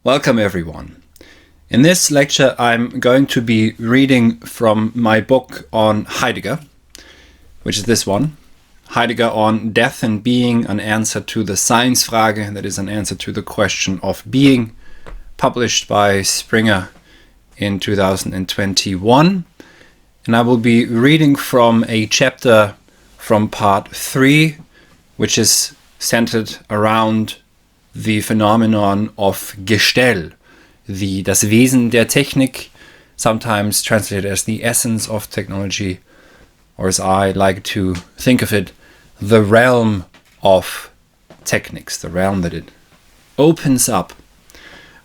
Welcome everyone. In this lecture I'm going to be reading from my book on Heidegger, which is this one. Heidegger on Death and Being, an answer to the Seinsfrage, that is an answer to the question of being, published by Springer in 2021. And I will be reading from a chapter from part 3, which is centered around the phenomenon of Gestell, das Wesen der Technik, sometimes translated as the essence of technology, or as I like to think of it, the realm of technics, the realm that it opens up,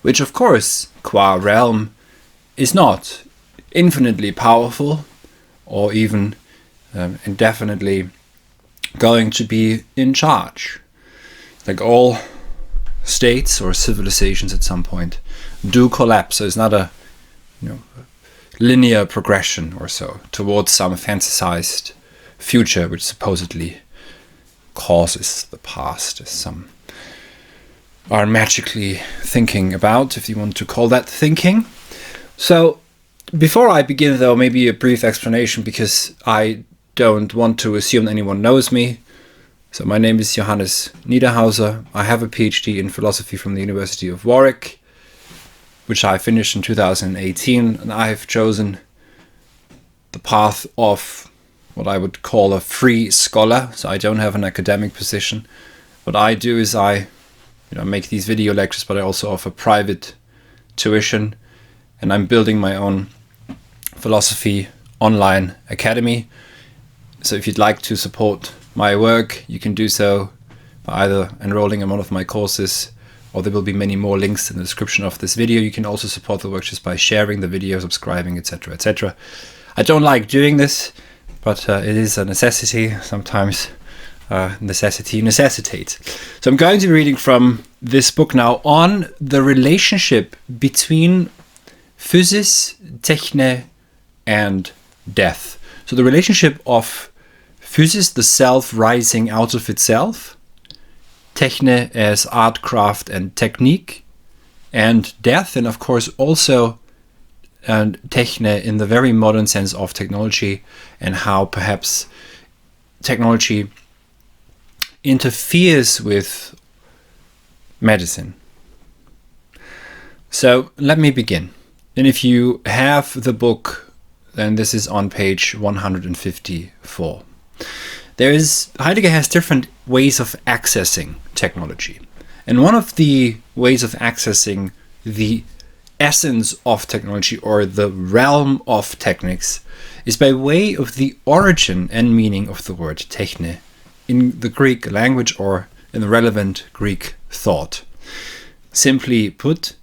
which of course, qua realm, is not infinitely powerful or even indefinitely going to be in charge. Like all states or civilizations at some point do collapse. So it's not a linear progression or so towards some fantasized future which supposedly causes the past, as some are magically thinking about, if you want to call that thinking. So before I begin, though, maybe a brief explanation, because I don't want to assume anyone knows me. So my name is Johannes Niederhauser. I have a PhD in philosophy from the University of Warwick, which I finished in 2018, and I have chosen the path of what I would call a free scholar. So I don't have an academic position. What I do is I make these video lectures, but I also offer private tuition, and I'm building my own philosophy online academy. So if you'd like to support my work, you can do so by either enrolling in one of my courses, or there will be many more links in the description of this video. You can also support the work just by sharing the video, subscribing, etc., etc. I don't like doing this, but it is a necessity. Sometimes necessity necessitates. So I'm going to be reading from this book now on the relationship between physis, techne, and death. So the relationship of physis, the self rising out of itself, techne as art, craft, and technique, and death, and of course also techne in the very modern sense of technology, and how perhaps technology interferes with medicine. So let me begin. And if you have the book, then this is on page 154. Heidegger has different ways of accessing technology. And one of the ways of accessing the essence of technology, or the realm of technics, is by way of the origin and meaning of the word techne in the Greek language, or in the relevant Greek thought. Simply put,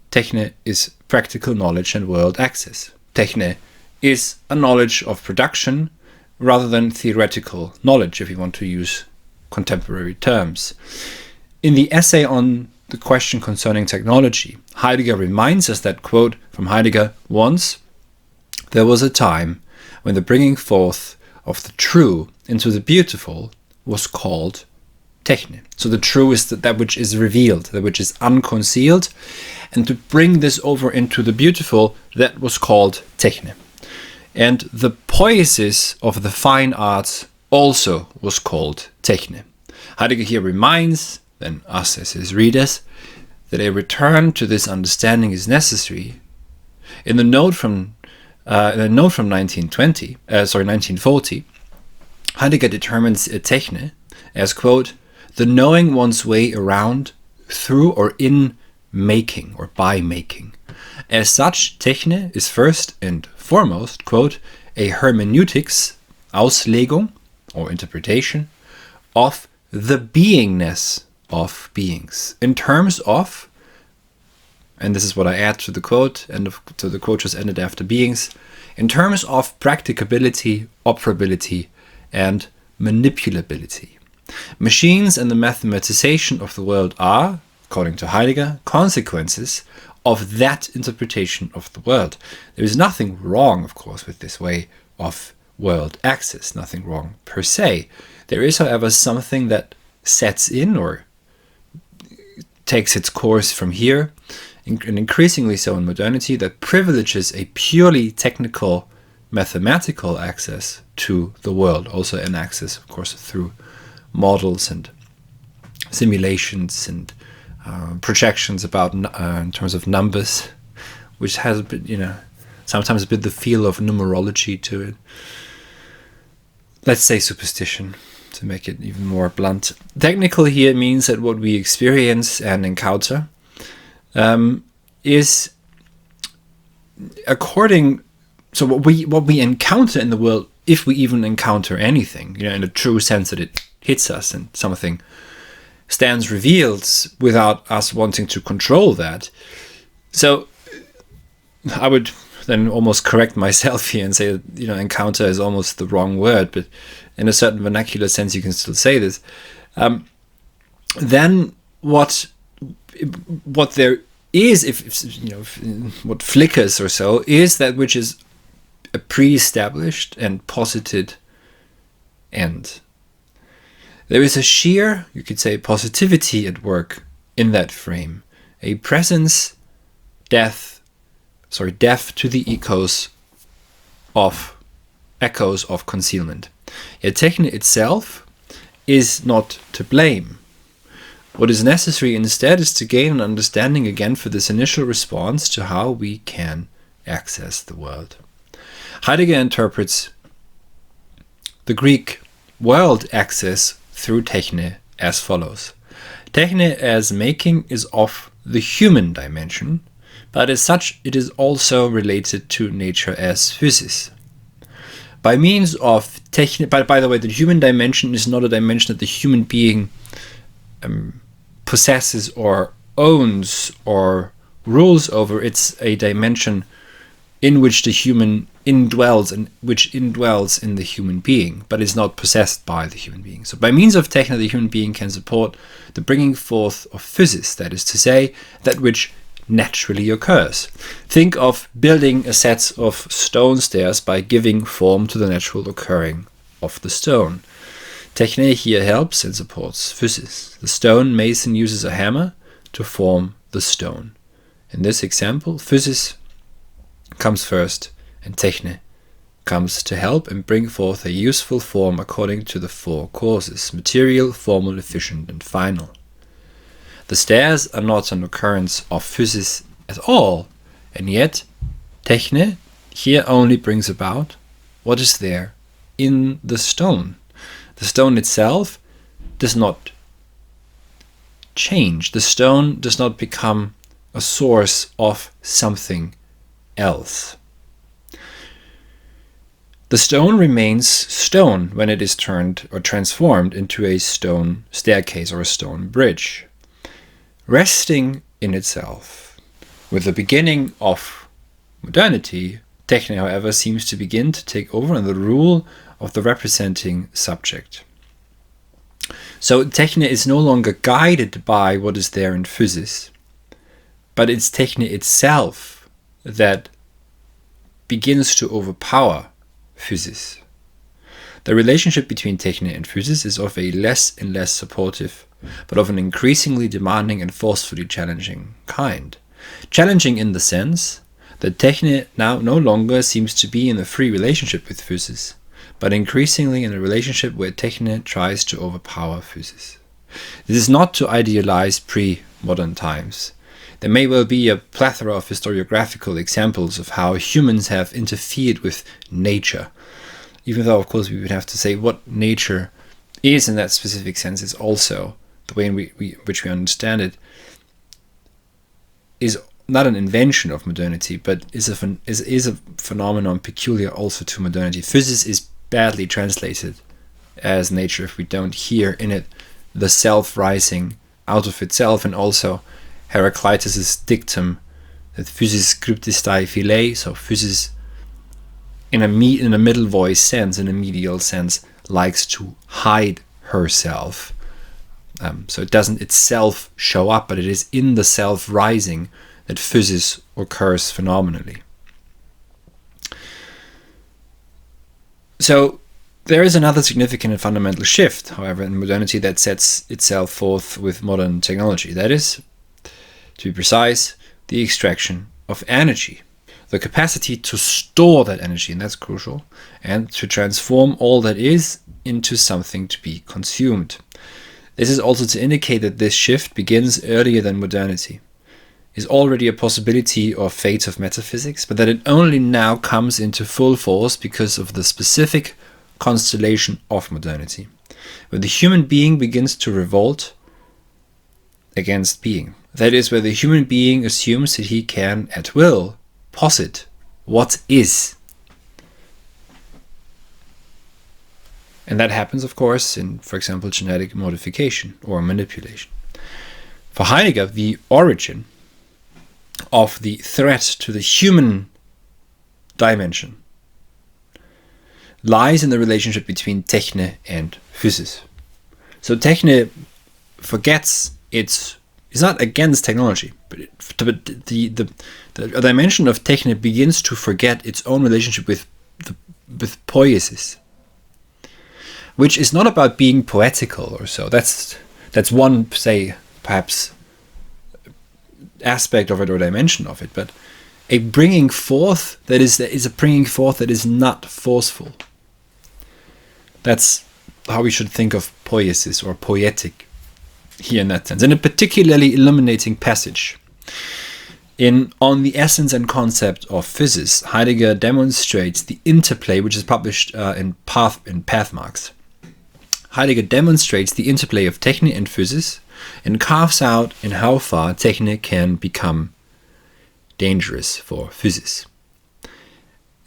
techne is practical knowledge and world access. Techne is a knowledge of production rather than theoretical knowledge, if you want to use contemporary terms. In the essay on the question concerning technology, Heidegger reminds us that, quote from Heidegger, once there was a time when the bringing forth of the true into the beautiful was called techne. So the true is that which is revealed, that which is unconcealed, and to bring this over into the beautiful, that was called techne. And the poiesis of the fine arts also was called techne. Heidegger here reminds, then us as his readers, that a return to this understanding is necessary. In the note from 1940, Heidegger determines a techne as, quote, the knowing one's way around, through or in making or by making. As such, techne is first and foremost, quote, a hermeneutics, Auslegung, or interpretation, of the beingness of beings, in terms of, and this is what I add to the quote, and to the quote just ended after beings, in terms of practicability, operability, and manipulability. Machines and the mathematization of the world are, according to Heidegger, consequences of that interpretation of the world. There is nothing wrong, of course, with this way of world access, nothing wrong per se. There is, however, something that sets in or takes its course from here, and increasingly so in modernity, that privileges a purely technical, mathematical access to the world, also an access, of course, through models and simulations and projections about in terms of numbers, which has a bit, sometimes a bit the feel of numerology to it. Let's say superstition, to make it even more blunt. Technical here means that what we experience and encounter is according. So what we encounter in the world, if we even encounter anything, in a true sense that it hits us and something stands revealed without us wanting to control that. So I would then almost correct myself here and say that, encounter is almost the wrong word, but in a certain vernacular sense you can still say this. Then what there is, if what flickers or so, is that which is a pre-established and posited end. There is a sheer, you could say, positivity at work in that frame, a presence, deaf to the echoes of concealment. Yet Techne itself is not to blame. What is necessary instead is to gain an understanding again for this initial response to how we can access the world. Heidegger interprets the Greek world access through Techne as follows. Techne as making is of the human dimension, but as such it is also related to nature as physis. By means of Techne, by the way, the human dimension is not a dimension that the human being possesses or owns or rules over. It's a dimension in which the human indwells and which indwells in the human being, but is not possessed by the human being. So by means of Techne, the human being can support the bringing forth of physis, that is to say, that which naturally occurs. Think of building a set of stone stairs by giving form to the natural occurring of the stone. Techne here helps and supports physis. The stone mason uses a hammer to form the stone. In this example, physis comes first, and Techne comes to help and bring forth a useful form according to the four causes: material, formal, efficient, and final. The stairs are not an occurrence of physis at all, and yet Techne here only brings about what is there in the stone. The stone itself does not change. The stone does not become a source of something else. The stone remains stone when it is turned or transformed into a stone staircase or a stone bridge, resting in itself. With the beginning of modernity, Techne, however, seems to begin to take over and the rule of the representing subject. So Techne is no longer guided by what is there in physis, but it's Techne itself that begins to overpower physis. The relationship between Techne and physis is of a less and less supportive, but of an increasingly demanding and forcefully challenging kind. Challenging in the sense that Techne now no longer seems to be in a free relationship with physis, but increasingly in a relationship where Techne tries to overpower physis. This is not to idealize pre-modern times. There may well be a plethora of historiographical examples of how humans have interfered with nature, even though, of course, we would have to say what nature is in that specific sense is also the way in which we understand it is not an invention of modernity, but is a phenomenon peculiar also to modernity. Physis is badly translated as nature if we don't hear in it the self rising out of itself, and also Heraclitus' dictum that physis cryptistai philae, so physis in a middle voice sense, in a medial sense, likes to hide herself. So it doesn't itself show up, but it is in the self rising that physis occurs phenomenally. So there is another significant and fundamental shift, however, in modernity that sets itself forth with modern technology. That is, to be precise, the extraction of energy, the capacity to store that energy, and that's crucial, and to transform all that is into something to be consumed. This is also to indicate that this shift begins earlier than modernity, is already a possibility or fate of metaphysics, but that it only now comes into full force because of the specific constellation of modernity, where the human being begins to revolt against being. That is, where the human being assumes that he can, at will, posit what is. And that happens, of course, in, for example, genetic modification or manipulation. For Heidegger, the origin of the threat to the human dimension lies in the relationship between Techne and Physis. So Techne forgets it's not against technology, but the dimension of Techne begins to forget its own relationship with poiesis, which is not about being poetical or so. That's one, say, perhaps aspect of it or dimension of it, but a bringing forth that is a bringing forth that is not forceful. That's how we should think of poiesis or poetic here in that sense. In a particularly illuminating passage on the essence and concept of physis, Heidegger demonstrates the interplay, which is published in Pathmarks. Heidegger demonstrates the interplay of Techne and Physis and carves out in how far Techne can become dangerous for Physis.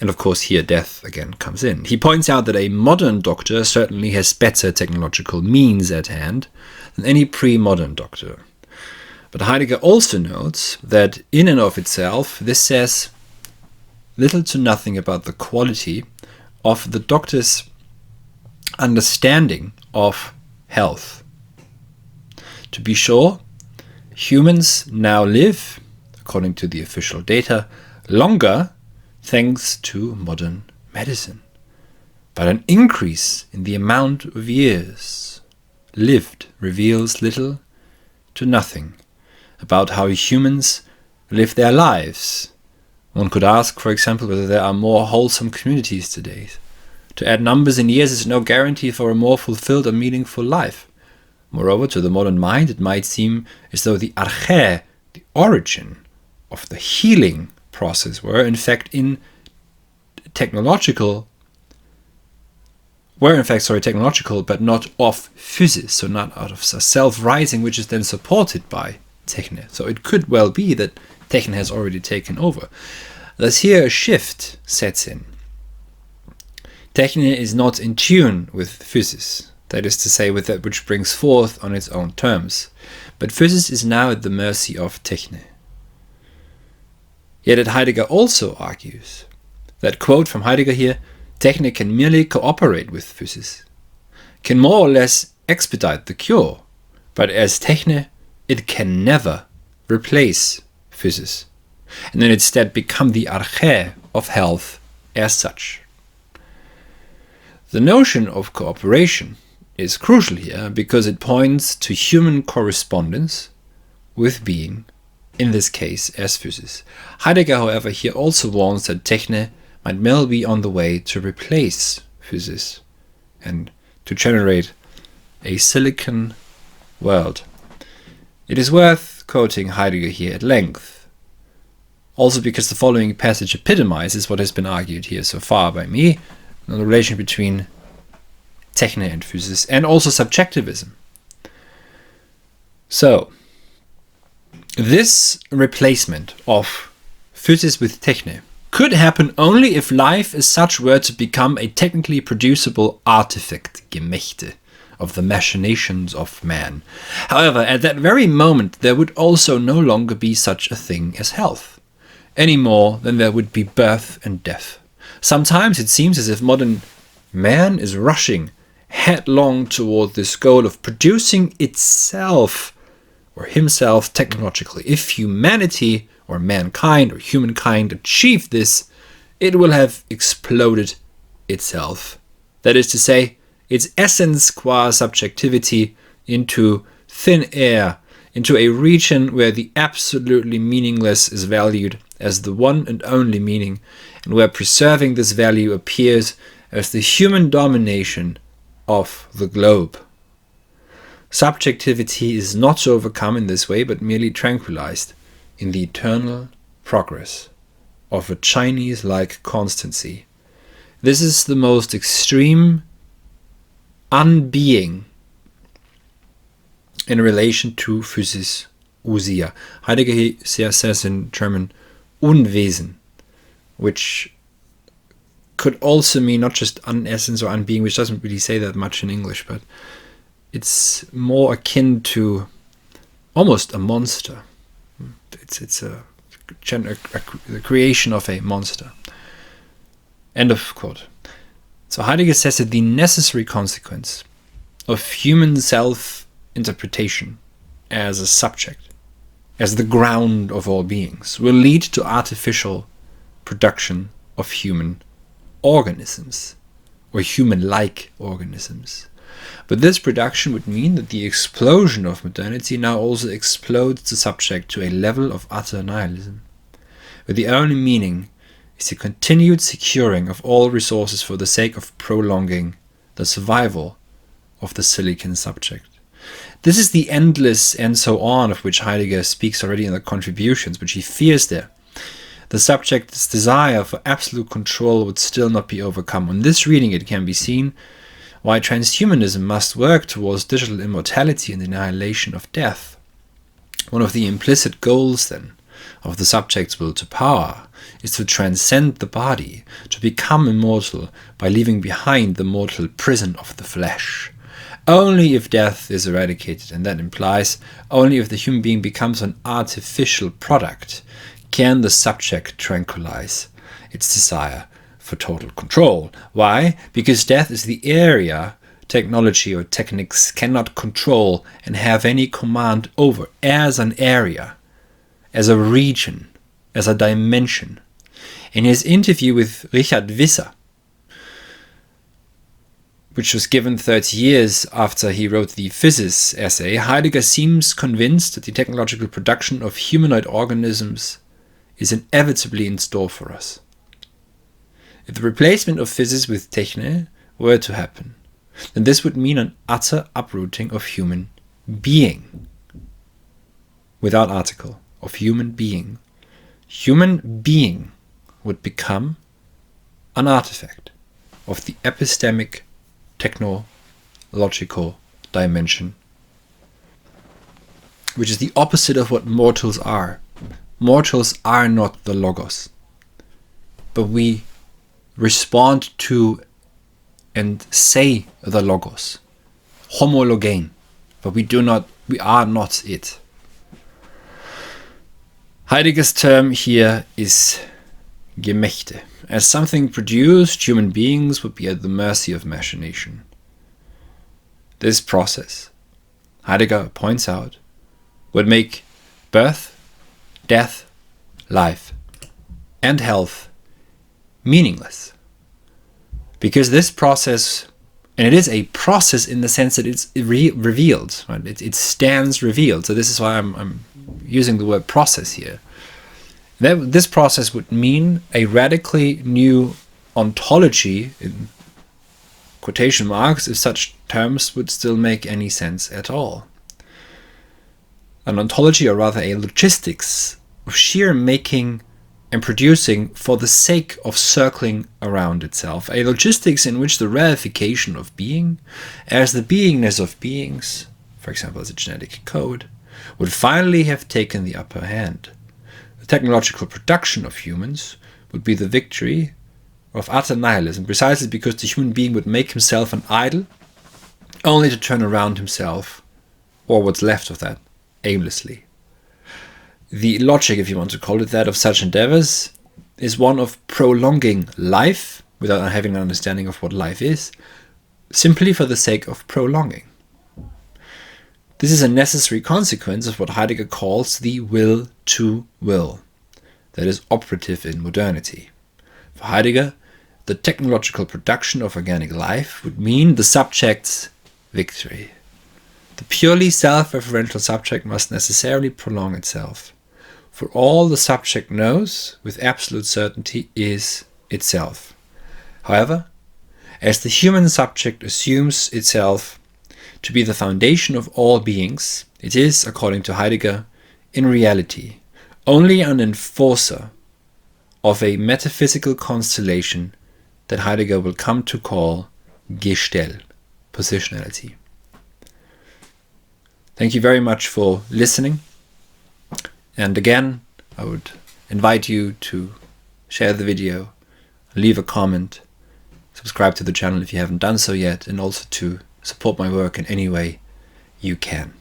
And of course here death again comes in. He points out that a modern doctor certainly has better technological means at hand than any pre-modern doctor. But Heidegger also notes that in and of itself this says little to nothing about the quality of the doctor's understanding of health. To be sure, humans now live, according to the official data, longer thanks to modern medicine. But an increase in the amount of years lived reveals little to nothing about how humans live their lives. One could ask, for example, whether there are more wholesome communities today. To add numbers in years is no guarantee for a more fulfilled or meaningful life. Moreover, to the modern mind, it might seem as though the arche, the origin of the healing process, were in fact technological, but not of physis, so not out of self-rising, which is then supported by Techne. So it could well be that Techne has already taken over. Thus here a shift sets in. Techne is not in tune with physis, that is to say, with that which brings forth on its own terms. But physis is now at the mercy of Techne. Yet Heidegger also argues that, quote from Heidegger here, Techne can merely cooperate with physis, can more or less expedite the cure, but as Techne, it can never replace physis, and then instead become the arche of health as such. The notion of cooperation is crucial here because it points to human correspondence with being, in this case as physis. Heidegger, however, here also warns that Techne might well be on the way to replace physis and to generate a silicon world. It is worth quoting Heidegger here at length, also because the following passage epitomizes what has been argued here so far by me, the relation between Techne and physis, and also subjectivism. So, this replacement of physis with Techne could happen only if life as such were to become a technically producible artifact, Gemächte, of the machinations of man. However, at that very moment there would also no longer be such a thing as health, any more than there would be birth and death. Sometimes it seems as if modern man is rushing headlong toward this goal of producing itself or himself technologically. If humanity or mankind or humankind achieve this, it will have exploded itself. That is to say, its essence qua subjectivity into thin air, into a region where the absolutely meaningless is valued as the one and only meaning, and where preserving this value appears as the human domination of the globe. Subjectivity is not overcome in this way, but merely tranquilized in the eternal progress of a Chinese-like constancy. This is the most extreme unbeing in relation to Physis ousia. Heidegger says in German Unwesen, which could also mean not just unessence or unbeing, which doesn't really say that much in English, but it's more akin to almost a monster. It's the creation of a monster. End of quote. So Heidegger says that the necessary consequence of human self-interpretation as a subject, as the ground of all beings, will lead to artificial production of human organisms, or human-like organisms. But this production would mean that the explosion of modernity now also explodes the subject to a level of utter nihilism, where the only meaning is the continued securing of all resources for the sake of prolonging the survival of the silicon subject. This is the endless and so on of which Heidegger speaks already in the contributions, which he fears there. The subject's desire for absolute control would still not be overcome. On this reading it can be seen why transhumanism must work towards digital immortality and the annihilation of death. One of the implicit goals, then, of the subject's will to power is to transcend the body, to become immortal by leaving behind the mortal prison of the flesh. Only if death is eradicated, and that implies only if the human being becomes an artificial product, can the subject tranquilize its desire for total control. Why? Because death is the area technology or techniques cannot control and have any command over as an area, as a region, as a dimension. In his interview with Richard Visser, which was given 30 years after he wrote the Physis essay, Heidegger seems convinced that the technological production of humanoid organisms is inevitably in store for us. If the replacement of Physis with Techne were to happen, then this would mean an utter uprooting of human being. Without article, of human being. Human being would become an artifact of the epistemic technological dimension, which is the opposite of what mortals are. Mortals are not the logos, but we respond to and say the logos, homologein, but we are not it. Heidegger's term here is Gemächte. As something produced, human beings would be at the mercy of machination. This process, Heidegger points out, would make birth, death, life, and health meaningless. Because this process, and it is a process in the sense that it's revealed, right? It stands revealed. So this is why I'm using the word process here. This process would mean a radically new ontology, in quotation marks, if such terms would still make any sense at all. An ontology, or rather a logistics, of sheer making and producing for the sake of circling around itself. A logistics in which the reification of being, as the beingness of beings, for example as a genetic code, would finally have taken the upper hand. The technological production of humans would be the victory of utter nihilism, precisely because the human being would make himself an idol, only to turn around himself, or what's left of that, aimlessly. The logic, if you want to call it that, of such endeavors is one of prolonging life, without having an understanding of what life is, simply for the sake of prolonging. This is a necessary consequence of what Heidegger calls the will to will, that is operative in modernity. For Heidegger, the technological production of organic life would mean the subject's victory. The purely self-referential subject must necessarily prolong itself, for all the subject knows with absolute certainty is itself. However, as the human subject assumes itself to be the foundation of all beings, it is, according to Heidegger, in reality only an enforcer of a metaphysical constellation that Heidegger will come to call Gestell, positionality. Thank you very much for listening. And again, I would invite you to share the video, leave a comment, subscribe to the channel if you haven't done so yet, and also to support my work in any way you can.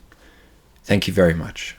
Thank you very much.